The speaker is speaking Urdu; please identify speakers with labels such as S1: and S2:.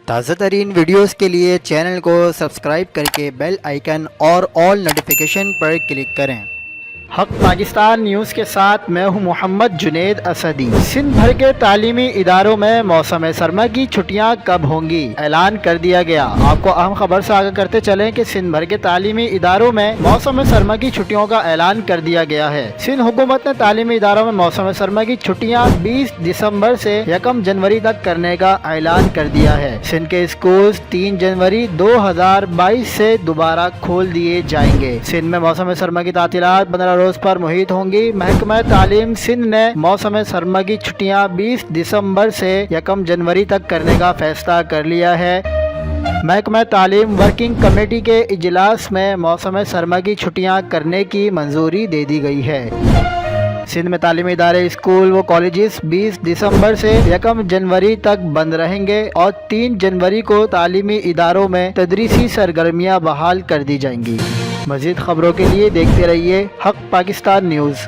S1: تازہ ترین ویڈیوز کے لیے چینل کو سبسکرائب کر کے بیل آئیکن اور آل نوٹیفیکیشن پر کلک کریں۔ حق پاکستان نیوز کے ساتھ میں ہوں محمد جنید اسدی۔ سندھ بھر کے تعلیمی اداروں میں موسم سرما کی چھٹیاں کب ہوں گی؟ اعلان کر دیا گیا۔ آپ کو اہم خبر سے آگاہ کرتے چلیں کہ سندھ بھر کے تعلیمی اداروں میں موسم سرما کی چھٹیوں کا اعلان کر دیا گیا ہے۔ سندھ حکومت نے تعلیمی اداروں میں موسم سرما کی چھٹیاں 20 دسمبر سے 1 جنوری تک کرنے کا اعلان کر دیا ہے۔ سندھ کے اسکولز 3 جنوری 2022 سے دوبارہ کھول دیے جائیں گے۔ سندھ میں موسم سرما کی تعطیلات 15 روز پر محیط ہوں گی۔ محکمہ تعلیم سندھ نے موسم سرما کی چھٹیاں 20 دسمبر سے 1 جنوری تک کرنے کا فیصلہ کر لیا ہے۔ محکمہ تعلیم ورکنگ کمیٹی کے اجلاس میں موسم سرما کی چھٹیاں کرنے کی منظوری دے دی گئی ہے۔ سندھ میں تعلیمی ادارے، اسکول و کالجز 20 دسمبر سے 1 جنوری تک بند رہیں گے اور 3 جنوری کو تعلیمی اداروں میں تدریسی سرگرمیاں بحال کر دی جائیں گی۔ مزید خبروں کے لیے دیکھتے رہیے حق پاکستان نیوز۔